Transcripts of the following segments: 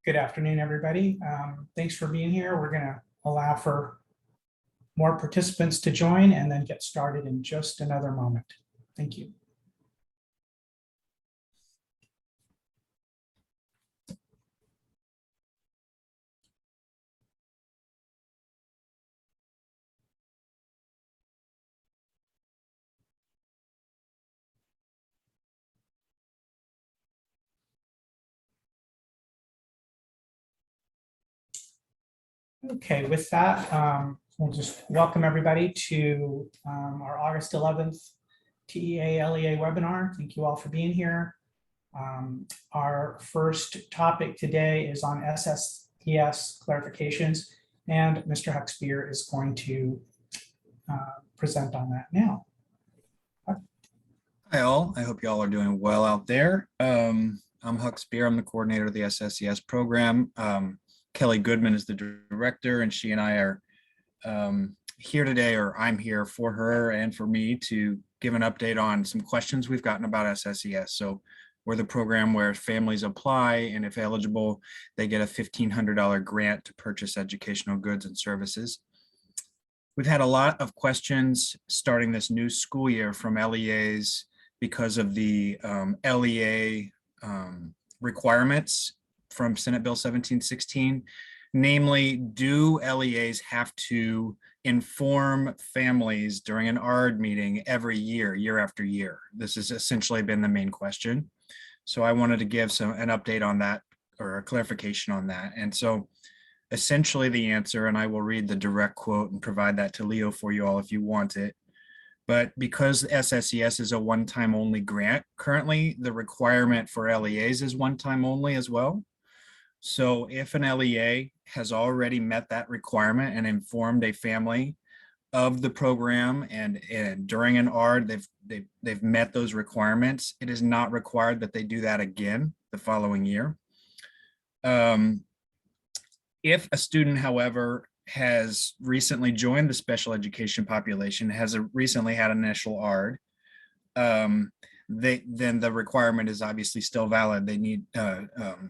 Good afternoon, everybody. Thanks for being here. We're going to allow for more participants to join and then get started in just another moment. Thank you. Okay, with that, we'll just welcome everybody to our August 11th TEA-LEA webinar. Thank you all for being here. Our first topic today is on Ssts Clarifications, and Mr. Huxbier is going to present on that now. Hi all, I hope you all are doing well out there. I'm Huxbier, I'm the coordinator of the SSES program. Kelly Goodman is the director, and she and I are here today, or I'm here for her and for me to give an update on some questions we've gotten about SSES. So we're the program where families apply, and if eligible, they get a $1,500 grant to purchase educational goods and services. We've had a lot of questions starting this new school year from LEAs because of the LEA requirements from Senate Bill 1716. Namely, do LEAs have to inform families during an ARD meeting every year, year after year? This has essentially been the main question. So I wanted to give an update on that, or a clarification on that. And so essentially the answer, and I will read the direct quote and provide that to Leo for you all if you want it. But because SSES is a one-time only grant, currently the requirement for LEAs is one-time only as well. So if an LEA has already met that requirement and informed a family of the program, and during an ARD they've met those requirements, it is not required that they do that again the following year. If a student, however, has recently joined the special education population, has recently had an initial ARD, then the requirement is obviously still valid. They need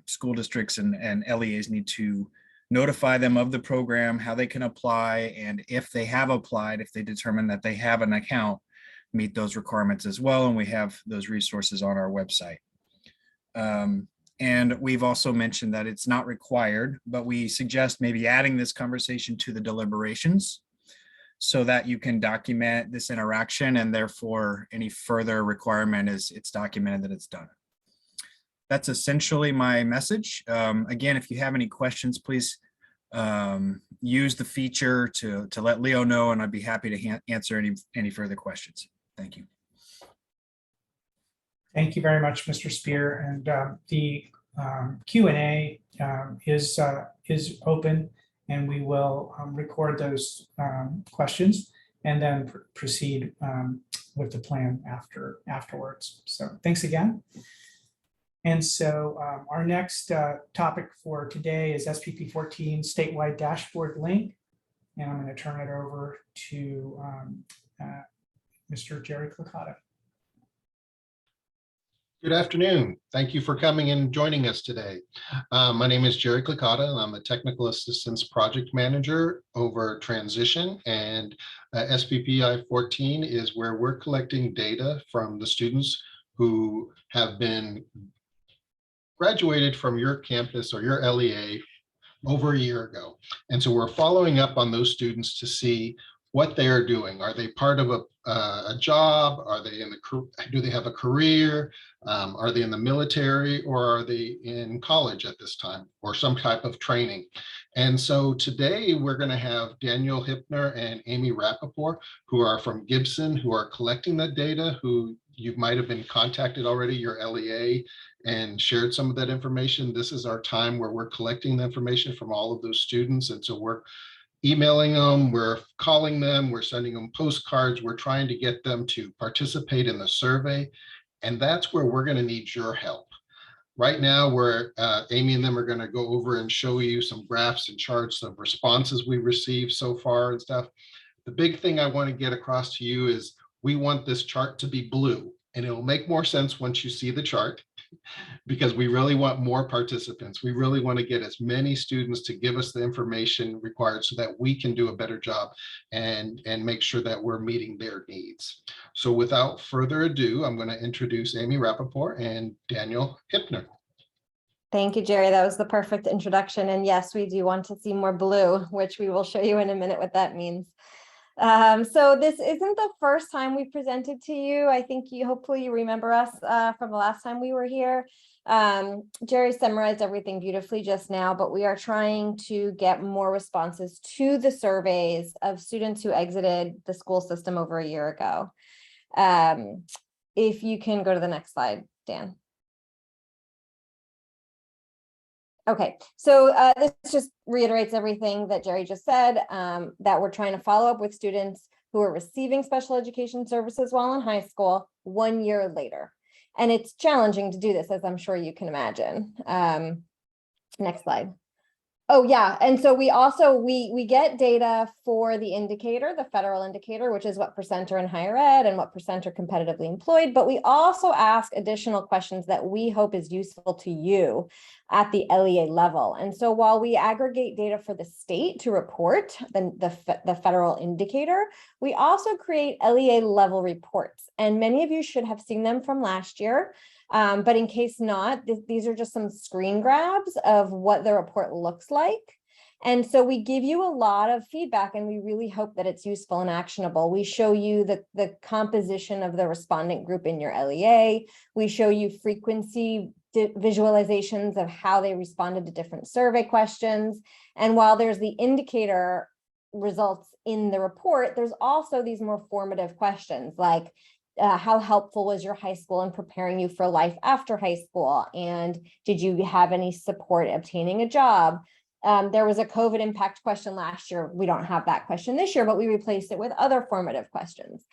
school districts and LEAs need to notify them of the program, how they can apply, and if they have applied, if they determine that they have an account, meet those requirements as well. And we have those resources on our website. And we've also mentioned that it's not required, but we suggest maybe adding this conversation to the deliberations so that you can document this interaction, and therefore any further requirement is it's documented that it's done. That's essentially my message. Again, if you have any questions, please use the feature to let Leo know, and I'd be happy to answer any further questions. Thank you. Thank you very much, Mr. Spear. And the Q&A is open, and we will record those questions and then proceed with the plan afterwards. So thanks again. And so our next topic for today is SPP 14 statewide dashboard link. And I'm going to turn it over to Mr. Jerry Clicata. Good afternoon. Thank you for coming and joining us today. My name is Jerry Clicata, and I'm a Technical Assistance Project Manager over Transition. And SPPI 14 is where we're collecting data from the students who have been graduated from your campus or your LEA over a year ago. And so we're following up on those students to see what they are doing. Are they part of a job? Are they do they have a career? Are they in the military, or are they in college at this time, or some type of training? And so today we're going to have Daniel Hippner and Amy Rappaport, who are from Gibson, who are collecting that data, who you might have been contacted already, your LEA, and shared some of that information. This is our time where we're collecting the information from all of those students. And so we're emailing them, we're calling them, we're sending them postcards, we're trying to get them to participate in the survey. And that's where we're going to need your help. Right now, Amy and them are going to go over and show you some graphs and charts of responses we received so far and stuff. The big thing I want to get across to you is we want this chart to be blue, and it'll make more sense once you see the chart. because we really want more participants. We really want to get as many students to give us the information required so that we can do a better job and make sure that we're meeting their needs. So without further ado, I'm going to introduce Amy Rappaport and Daniel Hipner. Thank you, Jerry. That was the perfect introduction. And yes, we do want to see more blue, which we will show you in a minute what that means. So this isn't the first time we presented to you. I think hopefully you remember us from the last time we were here. Jerry summarized everything beautifully just now, but we are trying to get more responses to the surveys of students who exited the school system over a year ago. If you can go to the next slide, Dan. Okay, so this just reiterates everything that Jerry just said, that we're trying to follow up with students who are receiving special education services while in high school 1 year later. And it's challenging to do this, as I'm sure you can imagine. Next slide. Oh yeah, and so we also, we get data for the indicator, the federal indicator, which is what % are in higher ed and what % are competitively employed, but we also ask additional questions that we hope is useful to you at the LEA level. And so while we aggregate data for the state to report the federal indicator, we also create LEA level reports. And many of you should have seen them from last year. But in case not, these are just some screen grabs of what the report looks like. And so we give you a lot of feedback and we really hope that it's useful and actionable. We show you the composition of the respondent group in your LEA. We show you frequency visualizations of how they responded to different survey questions. And while there's the indicator results in the report, there's also these more formative questions like, how helpful was your high school in preparing you for life after high school? And did you have any support obtaining a job? There was a COVID impact question last year. We don't have that question this year, but we replaced it with other formative questions.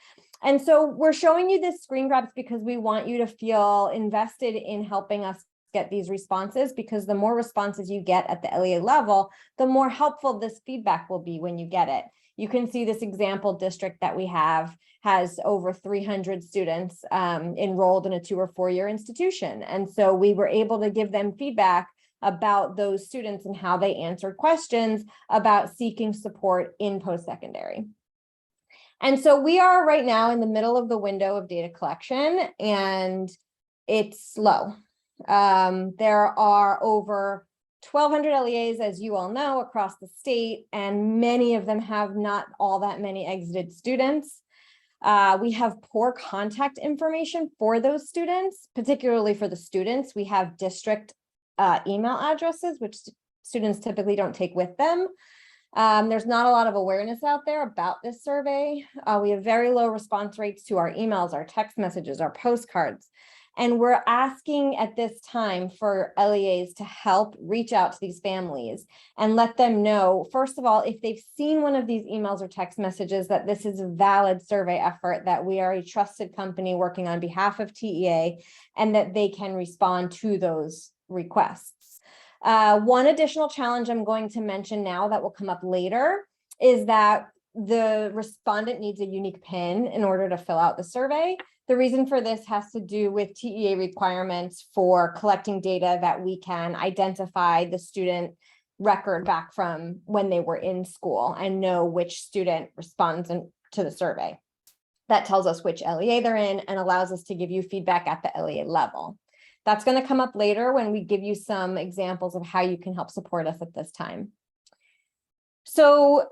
And so we're showing you this screen grabs because we want you to feel invested in helping us get these responses, because the more responses you get at the LEA level, the more helpful this feedback will be when you get it. You can see this example district that we have has over 300 students enrolled in a 2 or 4 year institution. And so we were able to give them feedback about those students and how they answered questions about seeking support in post-secondary. And so we are right now in the middle of the window of data collection, and it's slow. There are over 1,200 LEAs, as you all know, across the state, and many of them have not all that many exited students. We have poor contact information for those students, particularly for the students. We have district email addresses, which students typically don't take with them. There's not a lot of awareness out there about this survey. We have very low response rates to our emails, our text messages, our postcards. And we're asking at this time for LEAs to help reach out to these families and let them know, first of all, if they've seen one of these emails or text messages, that this is a valid survey effort, that we are a trusted company working on behalf of TEA, and that they can respond to those requests. One additional challenge I'm going to mention now that will come up later is that the respondent needs a unique PIN in order to fill out the survey. The reason for this has to do with TEA requirements for collecting data that we can identify the student record back from when they were in school and know which student responds to the survey. That tells us which LEA they're in and allows us to give you feedback at the LEA level. That's going to come up later when we give you some examples of how you can help support us at this time. So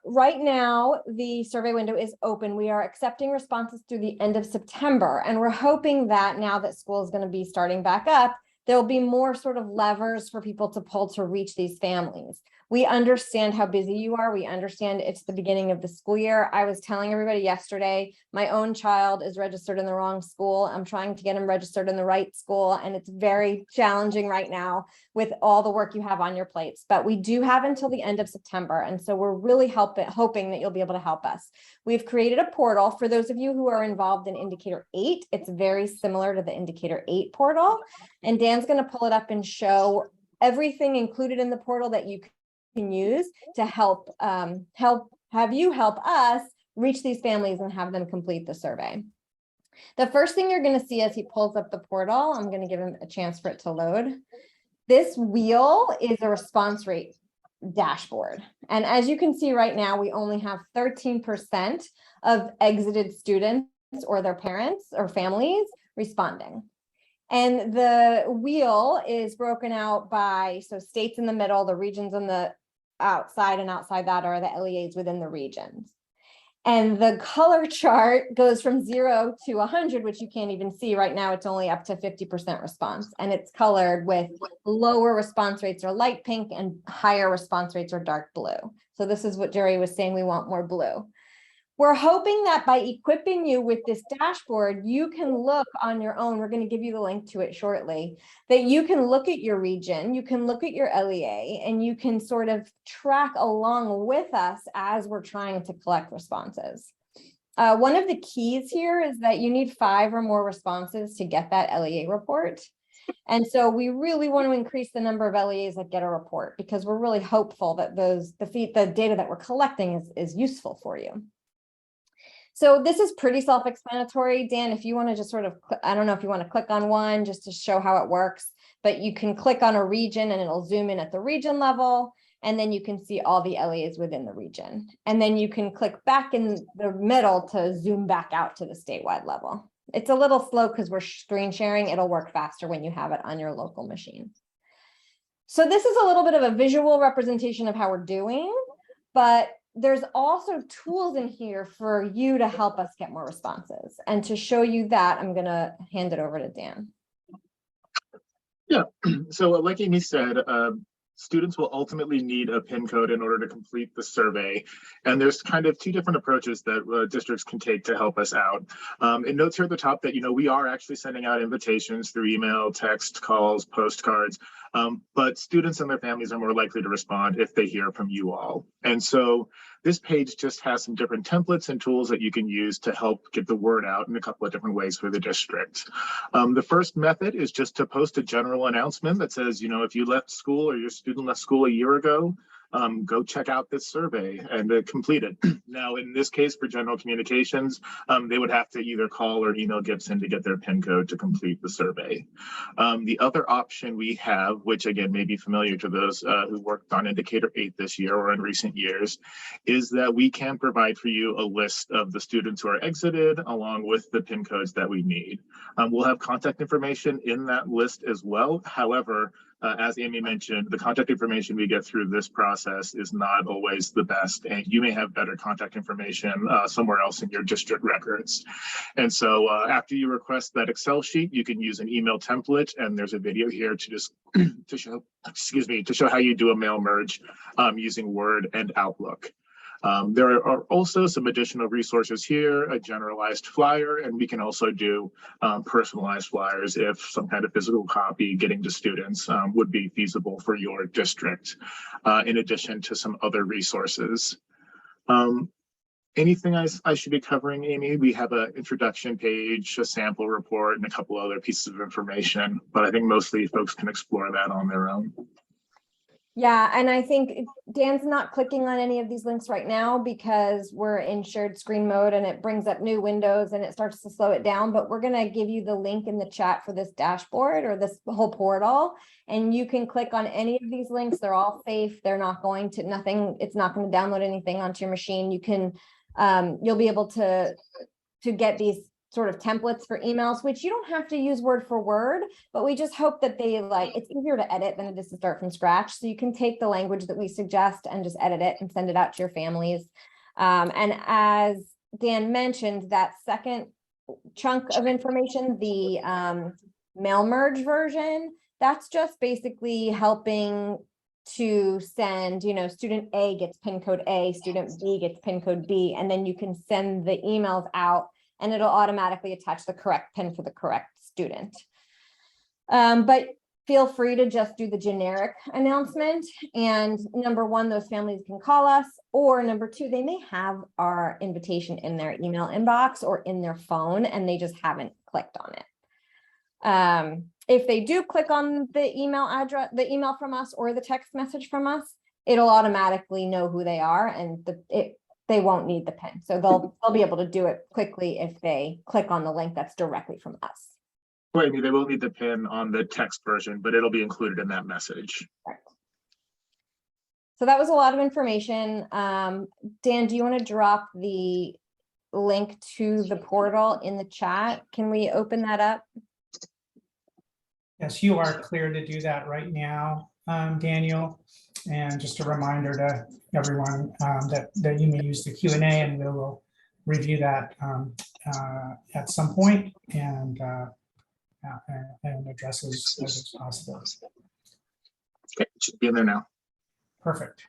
right now, the survey window is open. We are accepting responses through the end of September, and we're hoping that now that school is going to be starting back up, there'll be more sort of levers for people to pull to reach these families. We understand how busy you are. We understand it's the beginning of the school year. I was telling everybody yesterday, my own child is registered in the wrong school. I'm trying to get him registered in the right school, and it's very challenging right now with all the work you have on your plates. But we do have until the end of September, and so we're really hoping that you'll be able to help us. We've created a portal for those of you who are involved in Indicator 8. It's very similar to the Indicator 8 portal, and Dan's going to pull it up and show everything included in the portal that you can use to help have you help us reach these families and have them complete the survey. The first thing you're going to see as he pulls up the portal, I'm going to give him a chance for it to load. This wheel is a response rate dashboard. And as you can see right now, we only have 13% of exited students or their parents or families responding. And the wheel is broken out by, so states in the middle, the regions on the outside, and outside that are the LEAs within the regions. And the color chart goes from 0 to 100, which you can't even see right now. It's only up to 50% response. And it's colored with lower response rates are light pink and higher response rates are dark blue. So this is what Jerry was saying, we want more blue. We're hoping that by equipping you with this dashboard, you can look on your own. We're going to give you the link to it shortly, that you can look at your region, you can look at your LEA, and you can sort of track along with us as we're trying to collect responses. One of the keys here is that you need 5 or more responses to get that LEA report. And so we really want to increase the number of LEAs that get a report, because we're really hopeful that the data that we're collecting is useful for you. So this is pretty self-explanatory. Dan, if you want to just sort of, I don't know if you want to click on one just to show how it works, but you can click on a region and it'll zoom in at the region level, and then you can see all the LEAs within the region. And then you can click back in the middle to zoom back out to the statewide level. It's a little slow because we're screen sharing. It'll work faster when you have it on your local machine. So this is a little bit of a visual representation of how we're doing, but there's also tools in here for you to help us get more responses. And to show you that, I'm going to hand it over to Dan. Yeah, so like Amy said, students will ultimately need a PIN code in order to complete the survey. And there's kind of 2 different approaches that districts can take to help us out. It notes here at the top that, we are actually sending out invitations through email, text, calls, postcards, but students and their families are more likely to respond if they hear from you all. And so this page just has some different templates and tools that you can use to help get the word out in a couple of different ways for the district. The first method is just to post a general announcement that says, if you left school or your student left school a year ago, go check out this survey and complete it. Now, in this case, for general communications, they would have to either call or email Gibson to get their PIN code to complete the survey. The other option we have, which again may be familiar to those who worked on Indicator 8 this year or in recent years, is that we can provide for you a list of the students who are exited along with the PIN codes that we need. We'll have contact information in that list as well. However, as Amy mentioned, the contact information we get through this process is not always the best, and you may have better contact information somewhere else in your district records. And so after you request that Excel sheet, you can use an email template, and there's a video here to just to show how you do a mail merge using Word and Outlook. There are also some additional resources here, a generalized flyer, and we can also do personalized flyers if some kind of physical copy getting to students would be feasible for your district, in addition to some other resources. Anything I should be covering, Amy? We have an introduction page, a sample report, and a couple other pieces of information, but I think mostly folks can explore that on their own. Yeah, and I think Dan's not clicking on any of these links right now because we're in shared screen mode and it brings up new windows and it starts to slow it down, but we're going to give you the link in the chat for this dashboard or this whole portal, and you can click on any of these links. They're all safe. They're not going to it's not going to download anything onto your machine. You can, you'll be able to get these sort of templates for emails, which you don't have to use word for word, but we just hope that it's easier to edit than it is to start from scratch. So you can take the language that we suggest and just edit it and send it out to your families. And as Dan mentioned, that second chunk of information, the mail merge version, that's just basically helping to send, student A gets PIN code A, student B gets PIN code B, and then you can send the emails out and it'll automatically attach the correct PIN for the correct student. But feel free to just do the generic announcement. And number 1, those families can call us, or number 2, they may have our invitation in their email inbox or in their phone, and they just haven't clicked on it. If they do click on the email address, the email from us or the text message from us, it'll automatically know who they are, and they won't need the PIN. So they'll be able to do it quickly if they click on the link that's directly from us. Well, I mean, they will need the PIN on the text version, but it'll be included in that message. Correct. So that was a lot of information. Dan, do you want to drop the link to the portal in the chat? Can we open that up? Yes, you are clear to do that right now, Daniel. And just a reminder to everyone that you may use the Q&A, and we will review that at some point and address as possible. Okay, it should be in there now. Perfect.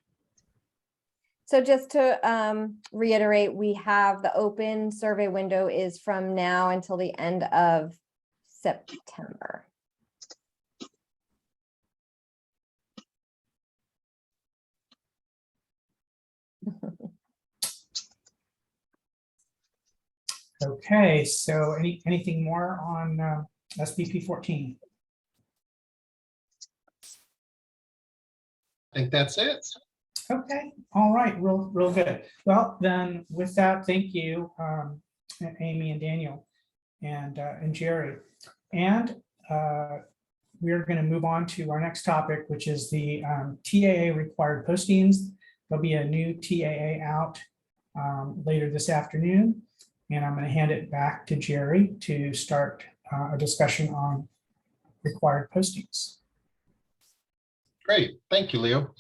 So just to reiterate, we have the open survey window is from now until the end of September. Okay, so anything more on SBP 14? I think that's it. Okay, all right, real good. Well, then with that, thank you, Amy and Daniel and Jerry. And we're going to move on to our next topic, which is the TAA required postings. There'll be a new TAA out later this afternoon, and I'm going to hand it back to Jerry to start a discussion on required postings. Great, thank you, Leo.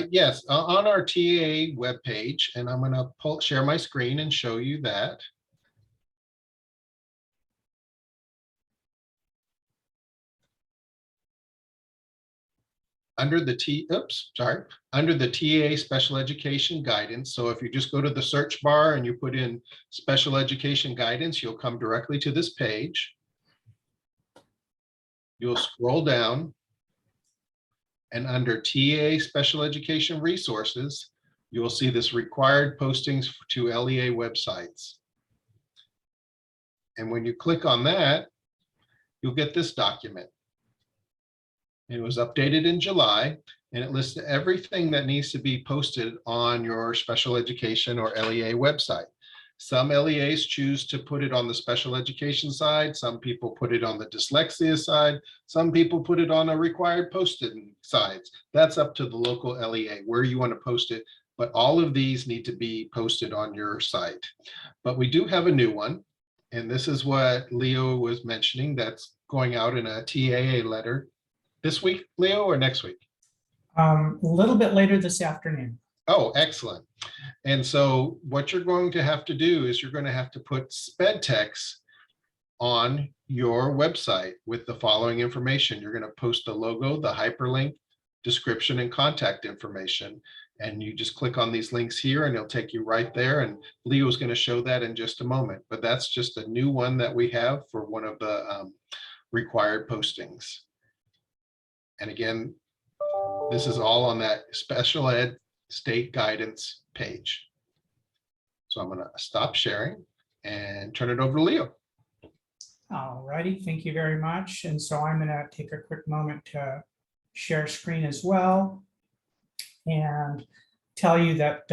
Yes, on our TAA webpage, and I'm going to share my screen and show you that. Under the TAA special education guidance. So if you just go to the search bar and you put in special education guidance, you'll come directly to this page. You'll scroll down, and under TAA special education resources, you will see this required postings to LEA websites. And when you click on that, you'll get this document. It was updated in July, and it lists everything that needs to be posted on your special education or LEA website. Some LEAs choose to put it on the special education side. Some people put it on the dyslexia side. Some people put it on a required posting sides. That's up to the local LEA where you want to post it, but all of these need to be posted on your site. But we do have a new one, and this is what Leo was mentioning, that's going out in a TAA letter. This week, Leo, or next week? A little bit later this afternoon. Oh, excellent. And so what you're going to have to do is you're going to have to put sped text on your website with the following information. You're going to post the logo, the hyperlink, description, and contact information. And you just click on these links here and it'll take you right there. And Leo's going to show that in just a moment. But that's just a new one that we have for one of the required postings. And again, this is all on that special ed state guidance page. So I'm going to stop sharing and turn it over to Leo. All righty, thank you very much. And so I'm going to take a quick moment to share screen as well and tell you that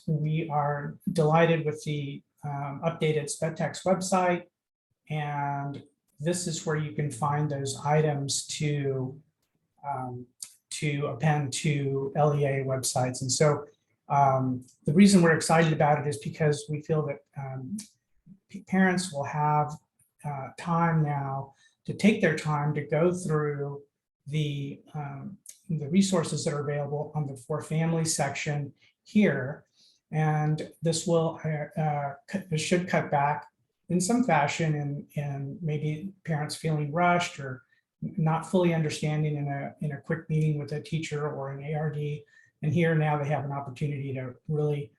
we are delighted with the updated SpedText website. And this is where you can find those items to append to LEA websites. And so the reason we're excited about it is because we feel that parents will have time now to take their time to go through the resources that are available on the For Families section here. And this will this should cut back in some fashion and maybe parents feeling rushed or not fully understanding in a quick meeting with a teacher or an ARD. And here now they have an opportunity to really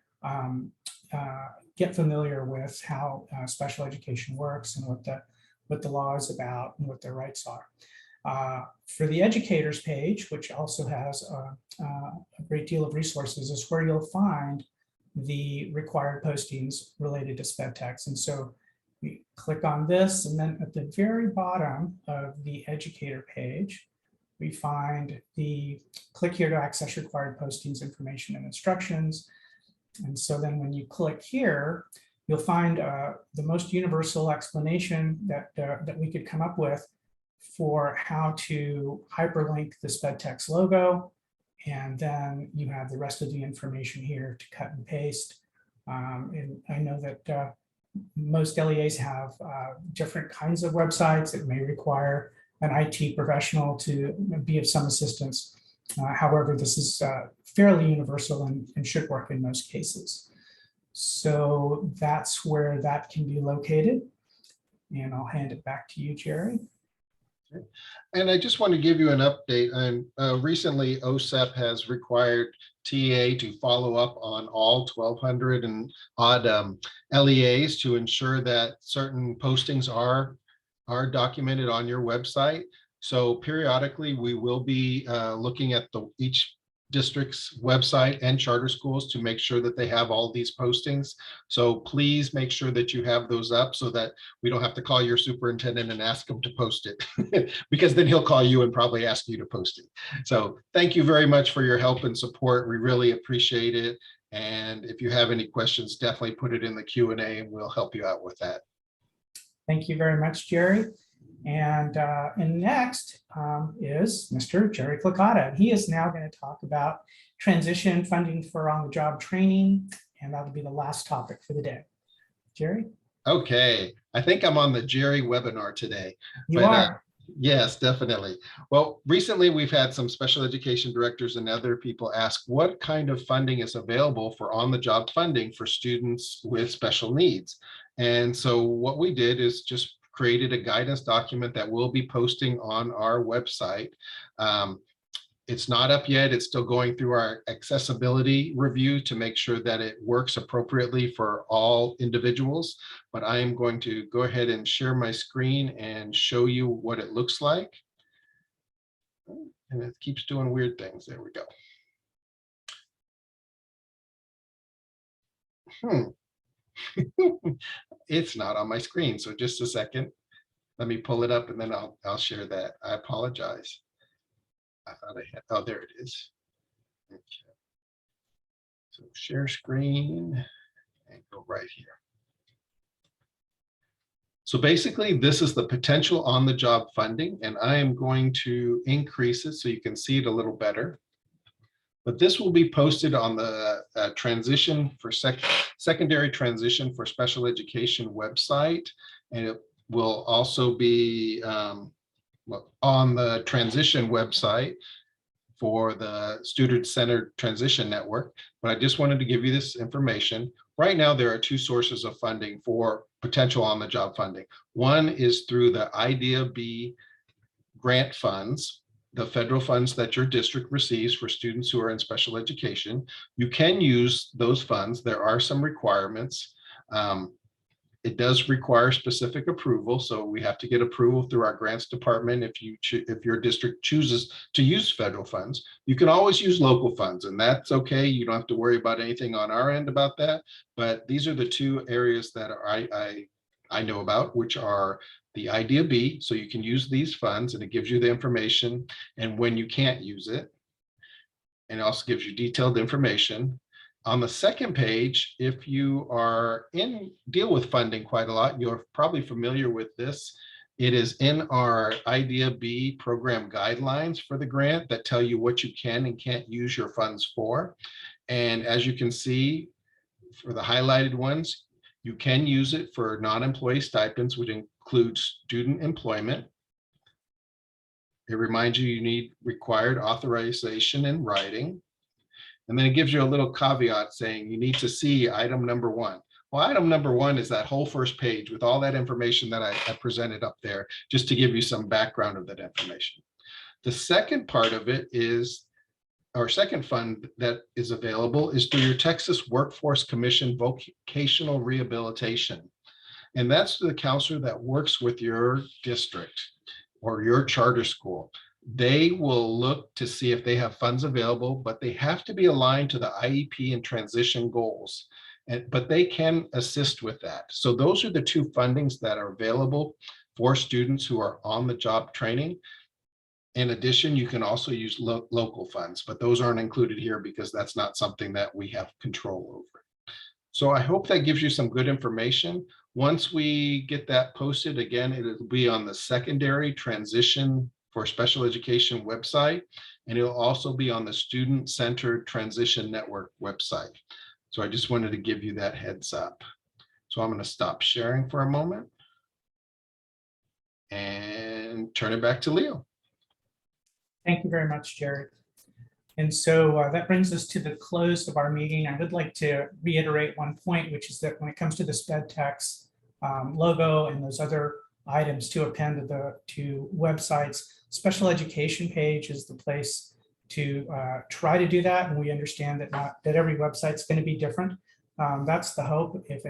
get familiar with how special education works and what the law is about and what their rights are. For the educators page, which also has a great deal of resources, is where you'll find the required postings related to SpedText. And so we click on this, and then at the very bottom of the educator page, we find the click here to access required postings, information, and instructions. And so then when you click here, you'll find the most universal explanation that we could come up with for how to hyperlink the SpedText logo. And then you have the rest of the information here to cut and paste. And I know that most LEAs have different kinds of websites. It may require an IT professional to be of some assistance. However, this is fairly universal and should work in most cases. So that's where that can be located. And I'll hand it back to you, Jerry. And I just want to give you an update. Recently, OSEP has required TA to follow up on all 1,200 and odd LEAs to ensure that certain postings are documented on your website. So periodically, we will be looking at each district's website and charter schools to make sure that they have all these postings. So please make sure that you have those up so that we don't have to call your superintendent and ask him to post it, because then he'll call you and probably ask you to post it. So thank you very much for your help and support. We really appreciate it. And if you have any questions, definitely put it in the Q&A and we'll help you out with that. Thank you very much, Jerry. And next is Mr. Jerry Clicata. He is now going to talk about transition funding for on-the-job training, and that'll be the last topic for the day. Jerry? Okay, I think I'm on the Jerry webinar today. You are. Yes, definitely. Well, recently we've had some special education directors and other people ask what kind of funding is available for on-the-job funding for students with special needs. And so what we did is just created a guidance document that we'll be posting on our website. It's not up yet. It's still going through our accessibility review to make sure that it works appropriately for all individuals. But I am going to go ahead and share my screen and show you what it looks like. And it keeps doing weird things. There we go. It's not on my screen, so just a second. Let me pull it up and then I'll share that. I apologize. I thought I had, oh, there it is. Okay. So share screen and go right here. So basically, this is the potential on-the-job funding, and I am going to increase it so you can see it a little better. But this will be posted on the transition for secondary transition for special education website. And it will also be on the transition website for the student-centered transition network. But I just wanted to give you this information. Right now, there are two sources of funding for potential on-the-job funding. One is through the IDEA-B grant funds, the federal funds that your district receives for students who are in special education. You can use those funds. There are some requirements. It does require specific approval, so we have to get approval through our grants department if your district chooses to use federal funds. You can always use local funds, and that's okay. You don't have to worry about anything on our end about that. But these are the two areas that I know about, which are the IDEA-B, so you can use these funds and it gives you the information and when you can't use it. And it also gives you detailed information. On the second page, if you are deal with funding quite a lot, you're probably familiar with this. It is in our IDEA-B program guidelines for the grant that tell you what you can and can't use your funds for. And as you can see, for the highlighted ones, you can use it for non-employee stipends, which includes student employment. It reminds you need required authorization in writing. And then it gives you a little caveat saying you need to see item number 1. Well, item number 1 is that whole first page with all that information that I presented up there, just to give you some background of that information. The second part of it is, our second fund that is available is through your Texas Workforce Commission Vocational Rehabilitation. And that's the counselor that works with your district or your charter school. They will look to see if they have funds available, but they have to be aligned to the IEP and transition goals. But they can assist with that. So those are the two fundings that are available for students who are on the job training. In addition, you can also use local funds, but those aren't included here because that's not something that we have control over. So I hope that gives you some good information. Once we get that posted, again, it'll be on the secondary transition for special education website, and it'll also be on the student-centered transition network website. So I just wanted to give you that heads up. So I'm going to stop sharing for a moment and turn it back to Leo. Thank you very much, Jared. And so that brings us to the close of our meeting. I would like to reiterate one point, which is that when it comes to the SpedTex logo and those other items to append to websites, special education page is the place to try to do that. And we understand that not that every website is going to be different. That's the hope. If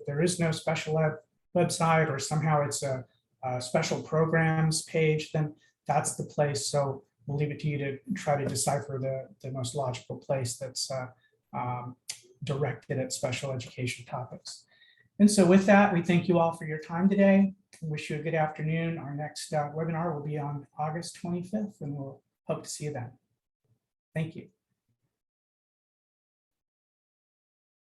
there is no special ed website, or somehow it's a special programs page, then that's the place. So we'll leave it to you to try to decipher the most logical place that's directed at special education topics. And so with that, we thank you all for your time today. We wish you a good afternoon. Our next webinar will be on August 25th, and we'll hope to see you then. Thank you.